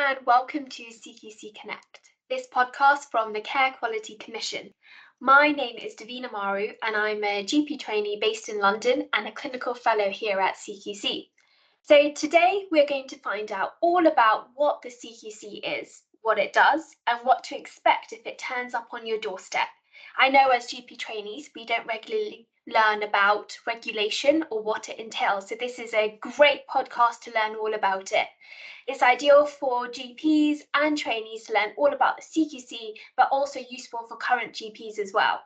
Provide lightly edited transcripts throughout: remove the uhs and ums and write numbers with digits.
and welcome to CQC Connect, this podcast from the Care Quality Commission. My name is Devina Maru and I'm a GP trainee based in London and a clinical fellow here at CQC. So today we're going to find out all about what the CQC is, what it does, and what to expect if it turns up on your doorstep. I know as GP trainees, we don't regularly learn about regulation or what it entails. So this is a great podcast to learn all about it. It's ideal for GPs and trainees to learn all about the CQC, but also useful for current GPs as well.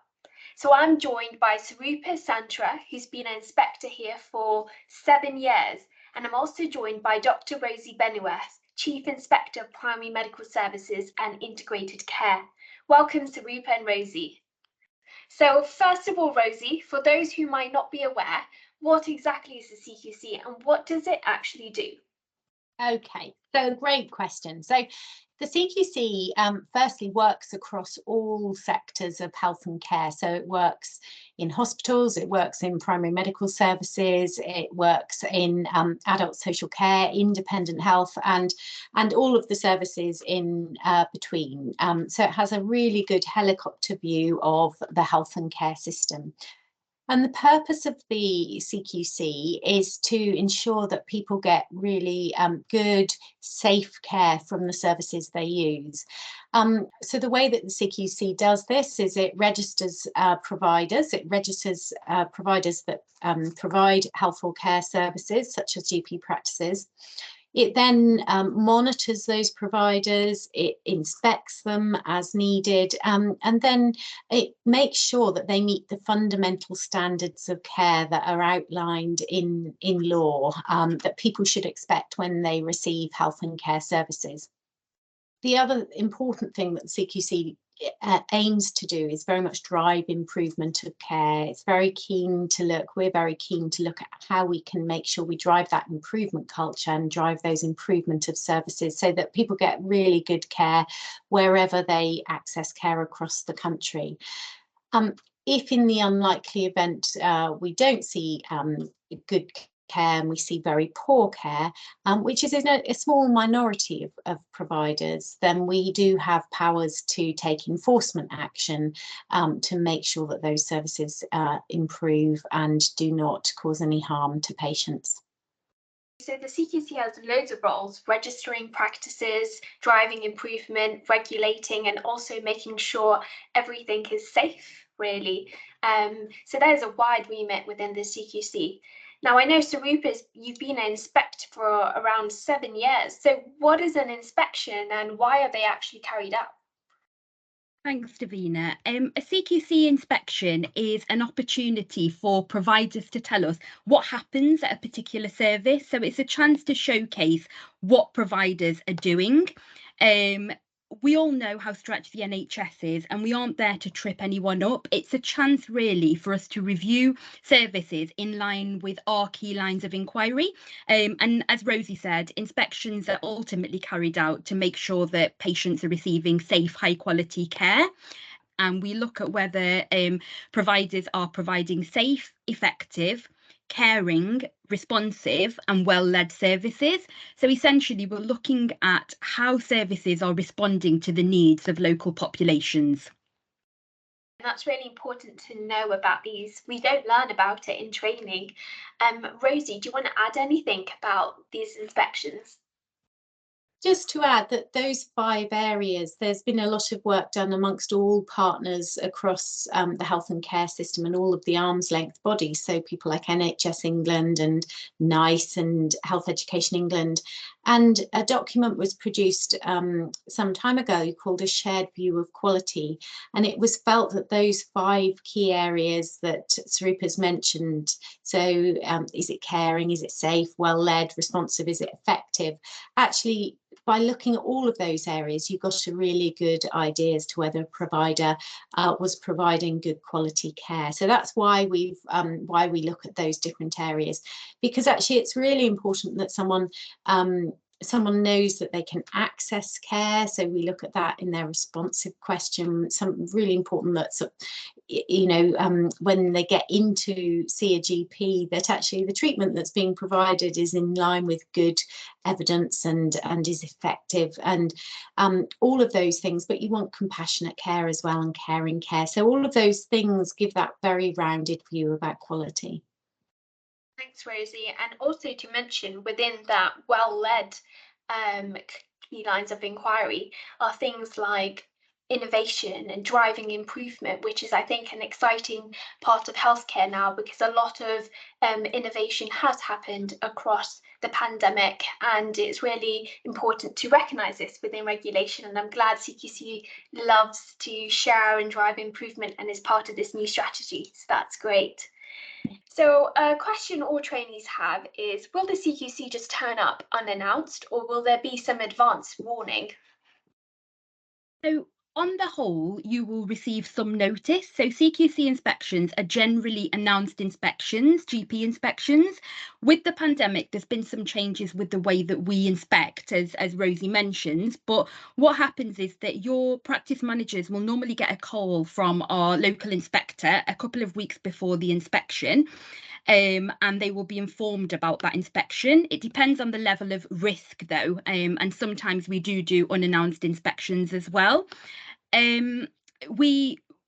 So I'm joined by Surupa Santra, who's been an inspector here for 7 years. And I'm also joined by Dr. Rosie Benneyworth, Chief Inspector of Primary Medical Services and Integrated Care. Welcome, Surupa and Rosie. So first of all, Rosie, for those who might not be aware, what exactly is the CQC and what does it actually do? Okay, so great question. So the CQC firstly works across all sectors of health and care. So it works in hospitals, it works in primary medical services, it works in adult social care, independent health, and all of the services in between. So it has a really good helicopter view of the health and care system. And the purpose of the CQC is to ensure that people get really good, safe care from the services they use. So the way that the CQC does this is it registers providers. It registers providers that provide health or care services, such as GP practices. It then monitors those providers, it inspects them as needed, and then it makes sure that they meet the fundamental standards of care that are outlined in law that people should expect when they receive health and care services. The other important thing that the CQC aims to do is very much drive improvement of care. It's very keen to look, we're very keen to look at how we can make sure we drive that improvement culture and drive those improvement of services so that people get really good care wherever they access care across the country. If in the unlikely event we don't see good care and we see very poor care, which is in a small minority of providers, then we do have powers to take enforcement action to make sure that those services improve and do not cause any harm to patients. So the CQC has loads of roles: registering practices, driving improvement, regulating, and also making sure everything is safe, really. So there's a wide remit within the CQC. Now, I know, Surupa, you've been an inspector for around 7 years. So what is an inspection and why are they actually carried out? Thanks, Davina. A CQC inspection is an opportunity for providers to tell us what happens at a particular service. So it's a chance to showcase what providers are doing. We all know how stretched the NHS is and we aren't there to trip anyone up. It's a chance really for us to review services in line with our key lines of inquiry. And as Rosie said, inspections are ultimately carried out to make sure that patients are receiving safe, high quality care. And we look at whether providers are providing safe, effective, caring, responsive and well-led services. So essentially we're looking at how services are responding to the needs of local populations. And that's really important to know about these. We don't learn about it in training. Rosie, do you want to add anything about these inspections? Just to add that those 5 areas, there's been a lot of work done amongst all partners across the health and care system and all of the arm's length bodies, so people like NHS England and NICE and Health Education England. And a document was produced some time ago called A Shared View of Quality. And it was felt that those 5 key areas that Surupa's mentioned, so is it caring, is it safe, well-led, responsive, is it effective? Actually, by looking at all of those areas, you got a really good idea as to whether a provider was providing good quality care. So that's why we look at those different areas, because actually it's really important that someone knows that they can access care. So we look at that in their responsive question. Some really important that when they get in to see a GP, that actually the treatment that's being provided is in line with good evidence and is effective, and all of those things. But you want compassionate care as well, and caring care. So all of those things give that very rounded view about quality. Thanks, Rosie. And also to mention, within that well-led key lines of inquiry are things like innovation and driving improvement, which is, I think, an exciting part of healthcare now, because a lot of innovation has happened across the pandemic, and it's really important to recognise this within regulation. And I'm glad CQC loves to share and drive improvement and is part of this new strategy. So that's great. So a question all trainees have is, will the CQC just turn up unannounced, or will there be some advance warning? So on the whole, you will receive some notice. So CQC inspections are generally announced inspections, GP inspections. With the pandemic, there's been some changes with the way that we inspect, as Rosie mentions. But what happens is that your practice managers will normally get a call from our local inspector a couple of weeks before the inspection. And they will be informed about that inspection. It depends on the level of risk, though, and sometimes we do unannounced inspections as well.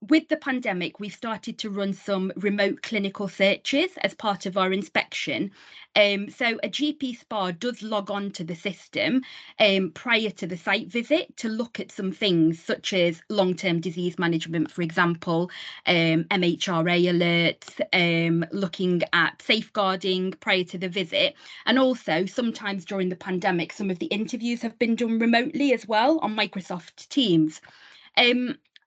With the pandemic, we've started to run some remote clinical searches as part of our inspection. So a GP SPA does log on to the system prior to the site visit to look at some things such as long-term disease management, for example, MHRA alerts, looking at safeguarding prior to the visit. And also sometimes during the pandemic, some of the interviews have been done remotely as well on Microsoft Teams.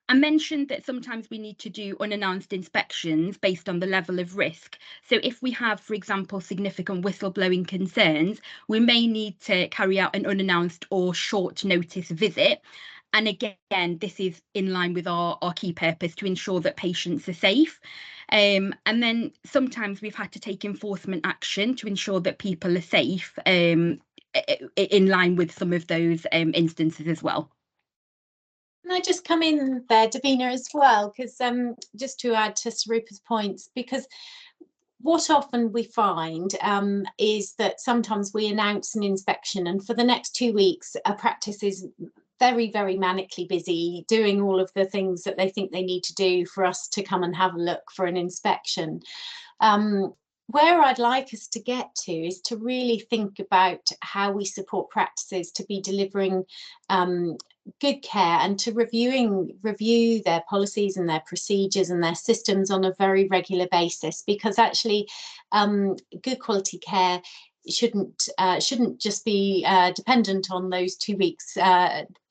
I mentioned that sometimes we need to do unannounced inspections based on the level of risk. So if we have, for example, significant whistleblowing concerns, we may need to carry out an unannounced or short notice visit. And again, this is in line with our key purpose to ensure that patients are safe. And then sometimes we've had to take enforcement action to ensure that people are safe, in line with some of those instances as well. Can I just come in there, Devina, as well, because just to add to Surupa's points, because what often we find is that sometimes we announce an inspection, and for the next 2 weeks, a practice is very, very manically busy doing all of the things that they think they need to do for us to come and have a look for an inspection. Where I'd like us to get to is to really think about how we support practices to be delivering good care, and to review their policies and their procedures and their systems on a very regular basis, because actually good quality care shouldn't just be dependent on those 2 weeks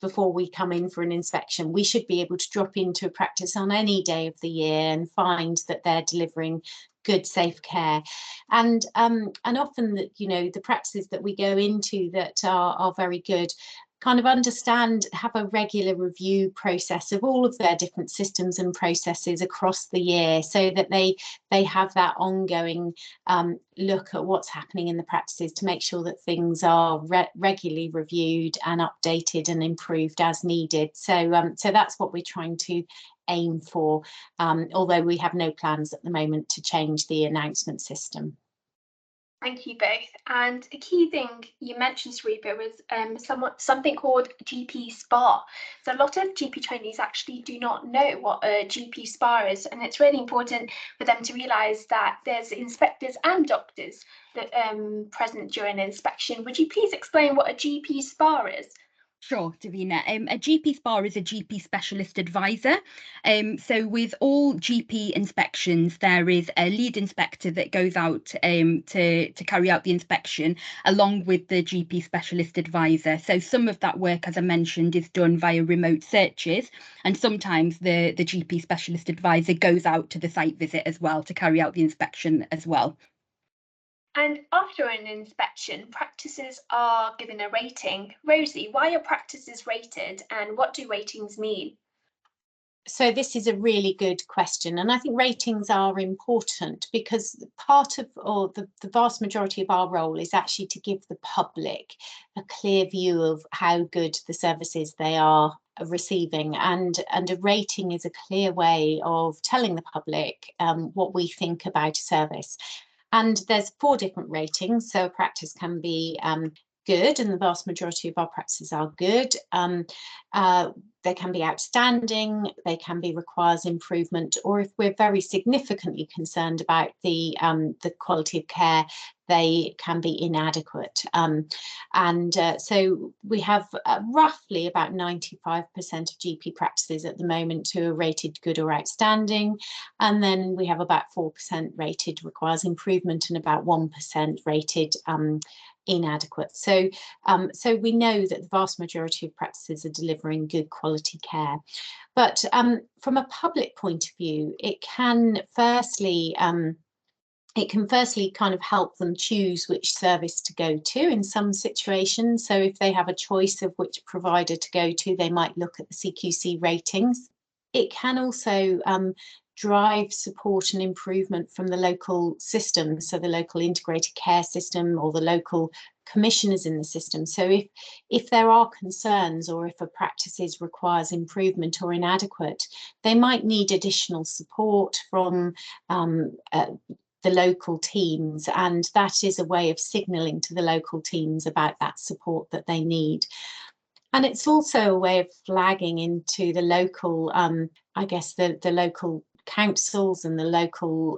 before we come in for an inspection. We should be able to drop into a practice on any day of the year and find that they're delivering good, safe care. And often that, the practices that we go into that are very good kind of understand, have a regular review process of all of their different systems and processes across the year, so that they have that ongoing look at what's happening in the practices to make sure that things are regularly reviewed and updated and improved as needed. So that's what we're trying to aim for, although we have no plans at the moment to change the announcement system. Thank you both. And a key thing you mentioned, Surupa, was something called GP SPA. So a lot of GP trainees actually do not know what a GP SPA is, and it's really important for them to realise that there's inspectors and doctors that present during an inspection. Would you please explain what a GP SPA is? Sure, Devina. A GP SPA is a GP specialist advisor. So with all GP inspections, there is a lead inspector that goes out to carry out the inspection along with the GP specialist advisor. So some of that work, as I mentioned, is done via remote searches, and sometimes the GP specialist advisor goes out to the site visit as well to carry out the inspection as well. And after an inspection, practices are given a rating. Rosie, why are practices rated, and what do ratings mean? So this is a really good question, and I think ratings are important because part of, or the vast majority of our role is actually to give the public a clear view of how good the services they are receiving, and a rating is a clear way of telling the public what we think about a service. And there's 4 different ratings, so a practice can be good, and the vast majority of our practices are good. They can be outstanding, they can be requires improvement, or if we're very significantly concerned about the quality of care, they can be inadequate. So we have roughly about 95% of GP practices at the moment who are rated good or outstanding, and then we have about 4% rated requires improvement and about 1% rated inadequate. So we know that the vast majority of practices are delivering good quality care. But from a public point of view, it can firstly kind of help them choose which service to go to in some situations. So if they have a choice of which provider to go to, they might look at the CQC ratings. It can also drive support and improvement from the local system, so the local integrated care system or the local commissioners in the system. So if there are concerns, or if a practice requires improvement or inadequate, they might need additional support from the local teams, and that is a way of signalling to the local teams about that support that they need. And it's also a way of flagging into the local, I guess, the local councils and the local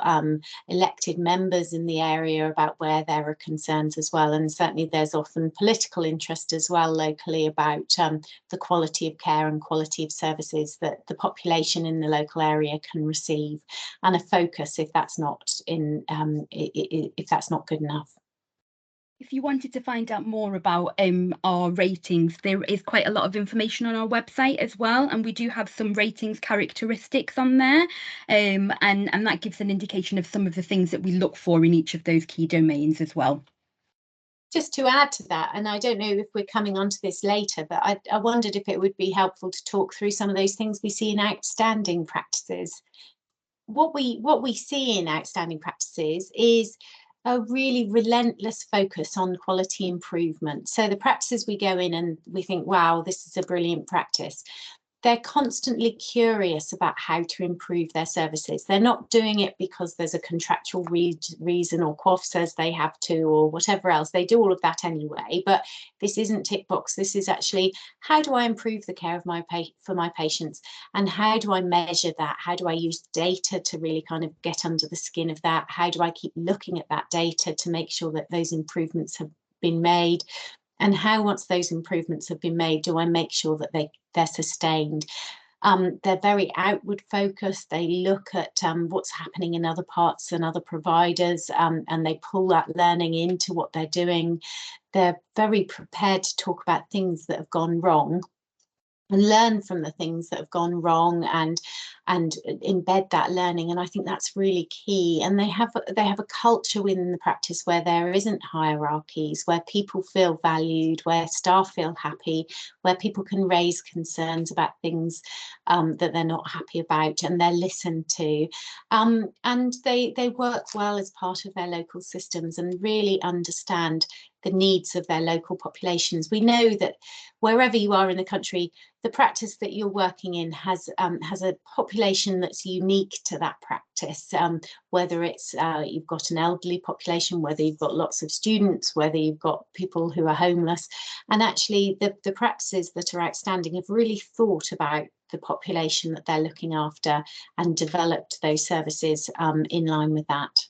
elected members in the area about where there are concerns as well. And certainly there's often political interest as well locally about the quality of care and quality of services that the population in the local area can receive, and a focus if that's not if that's not good enough. If you wanted to find out more about our ratings, there is quite a lot of information on our website as well, and we do have some ratings characteristics on there, and that gives an indication of some of the things that we look for in each of those key domains as well. Just to add to that, and I don't know if we're coming on to this later, but I wondered if it would be helpful to talk through some of those things we see in outstanding practices. What we see in outstanding practices is a really relentless focus on quality improvement. So the practices we go in and we think, wow, this is a brilliant practice. They're constantly curious about how to improve their services. They're not doing it because there's a contractual reason, or QOF says they have to, or whatever else. They do all of that anyway, but this isn't tick box. This is actually, how do I improve the care of for my patients, and how do I measure that? How do I use data to really kind of get under the skin of that? How do I keep looking at that data to make sure that those improvements have been made? And how, once those improvements have been made, do I make sure that they're sustained? They're very outward focused. They look at what's happening in other parts and other providers, and they pull that learning into what they're doing. They're very prepared to talk about things that have gone wrong and learn from the things that have gone wrong, and embed that learning. And I think that's really key. And they have a culture within the practice where there isn't hierarchies, where people feel valued, where staff feel happy, where people can raise concerns about things that they're not happy about, and they're listened to. And they work well as part of their local systems and really understand the needs of their local populations. We know that wherever you are in the country, the practice that you're working in has a population that's unique to that practice, whether it's you've got an elderly population, whether you've got lots of students, whether you've got people who are homeless. And actually the practices that are outstanding have really thought about the population that they're looking after and developed those services in line with that.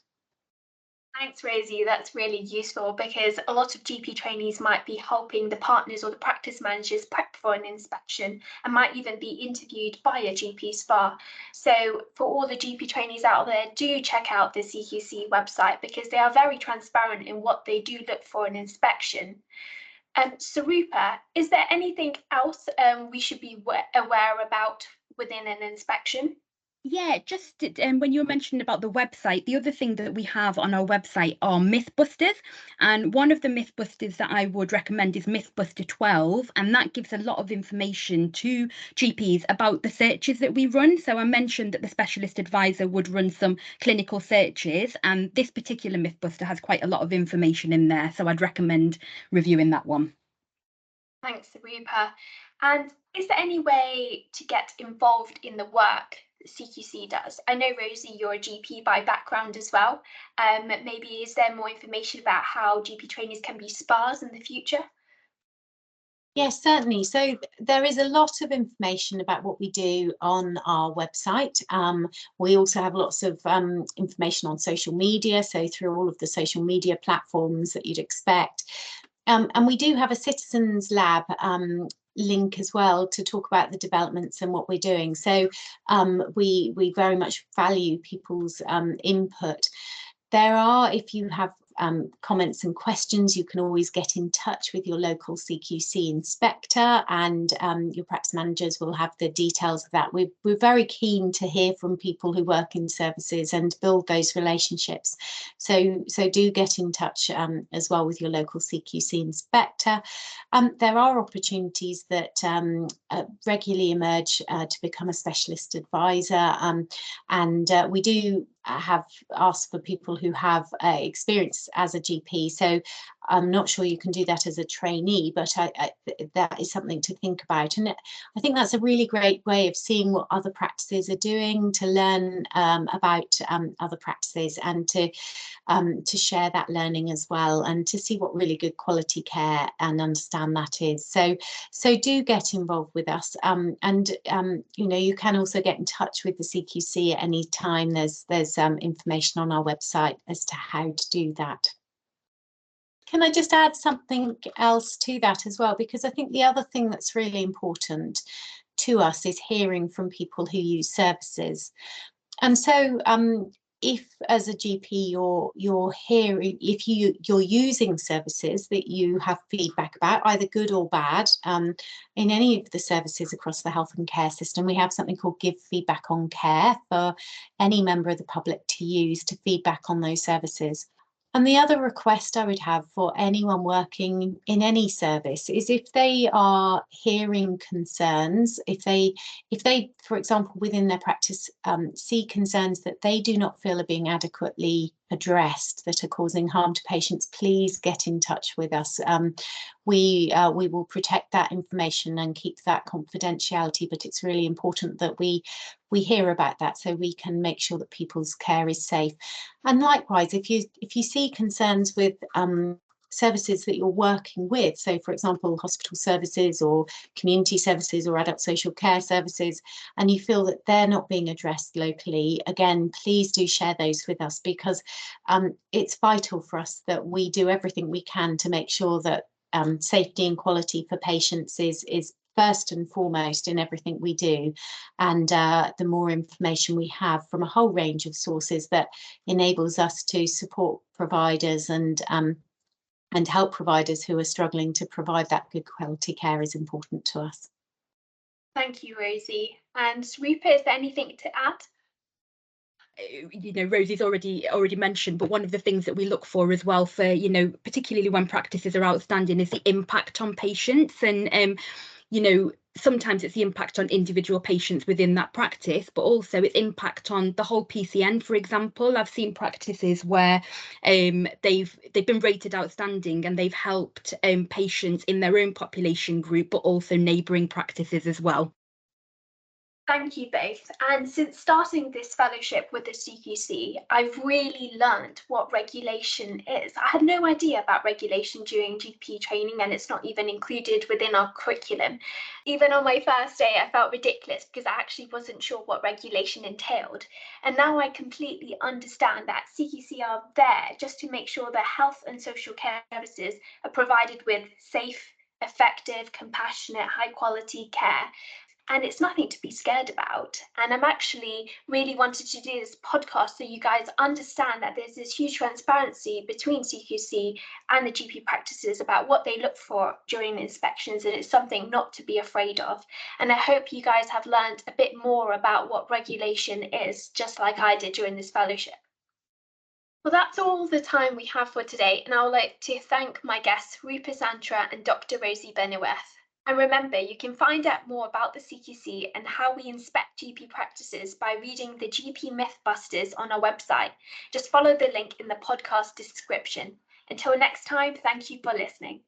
Thanks, Rosie. That's really useful, because a lot of GP trainees might be helping the partners or the practice managers prep for an inspection, and might even be interviewed by a GP spa. So for all the GP trainees out there, do check out the CQC website, because they are very transparent in what they do look for in inspection. Surupa, is there anything else we should be aware about within an inspection? Yeah, just when you were mentioning about the website, the other thing that we have on our website are Mythbusters. And one of the Mythbusters that I would recommend is Mythbuster 12. And that gives a lot of information to GPs about the searches that we run. So I mentioned that the specialist advisor would run some clinical searches, and this particular Mythbuster has quite a lot of information in there. So I'd recommend reviewing that one. Thanks, Surupa. And Is there any way to get involved in the work CQC does? I know, Rosie, you're a GP by background as well. Maybe is there more information about how GP trainees can be SPAs in the future? Yes, certainly. So there is a lot of information about what we do on our website. We also have lots of information on social media, so through all of the social media platforms that you'd expect. And we do have a Citizens Lab link as well to talk about the developments and what we're doing. So we very much value people's input. There are, if you have comments and questions, you can always get in touch with your local CQC inspector, and your practice managers will have the details of that. We're very keen to hear from people who work in services and build those relationships. So do get in touch as well with your local CQC inspector. There are opportunities that regularly emerge to become a specialist advisor, and we do have asked for people who have experience as a GP. So I'm not sure you can do that as a trainee, but that is something to think about. And I think that's a really great way of seeing what other practices are doing, to learn about other practices, and to share that learning as well, and to see what really good quality care and understand that is. So do get involved with us, and you know, you can also get in touch with the CQC at any time. There's information on our website as to how to do that. Can I just add something else to that as well? Because I think the other thing that's really important to us is hearing from people who use services. And so if as a GP you're hearing, if you're using services that you have feedback about, either good or bad, in any of the services across the health and care system, we have something called Give Feedback on Care for any member of the public to use to feedback on those services. And the other request I would have for anyone working in any service is, if they are hearing concerns, if they, for example, within their practice, see concerns that they do not feel are being adequately addressed, that are causing harm to patients, please get in touch with us. We will protect that information and keep that confidentiality, but it's really important that we hear about that so we can make sure that people's care is safe. And likewise, if you see concerns with services that you're working with, so for example hospital services or community services or adult social care services, and you feel that they're not being addressed locally, again, please do share those with us, because it's vital for us that we do everything we can to make sure that safety and quality for patients is first and foremost in everything we do. And the more information we have from a whole range of sources that enables us to support providers and help providers who are struggling to provide that good quality care is important to us. Thank you, Rosie. And Surupa, is there anything to add? You know, Rosie's already mentioned, but one of the things that we look for as well, for, you know, particularly when practices are outstanding, is the impact on patients. And you know, sometimes it's the impact on individual patients within that practice, but also its impact on the whole PCN. For example, I've seen practices where they've been rated outstanding, and they've helped patients in their own population group, but also neighbouring practices as well. Thank you both. And since starting this fellowship with the CQC, I've really learned what regulation is. I had no idea about regulation during GP training, and it's not even included within our curriculum. Even on my first day, I felt ridiculous because I actually wasn't sure what regulation entailed. And now I completely understand that CQC are there just to make sure that health and social care services are provided with safe, effective, compassionate, high quality care. And it's nothing to be scared about. And I'm actually really wanted to do this podcast so you guys understand that there's this huge transparency between CQC and the GP practices about what they look for during the inspections, and it's something not to be afraid of. And I hope you guys have learned a bit more about what regulation is, just like I did during this fellowship. Well, that's all the time we have for today, and I would like to thank my guests, Surupa Santra and Dr. Rosie Benneyworth. And remember, you can find out more about the CQC and how we inspect GP practices by reading the GP Mythbusters on our website. Just follow the link in the podcast description. Until next time, thank you for listening.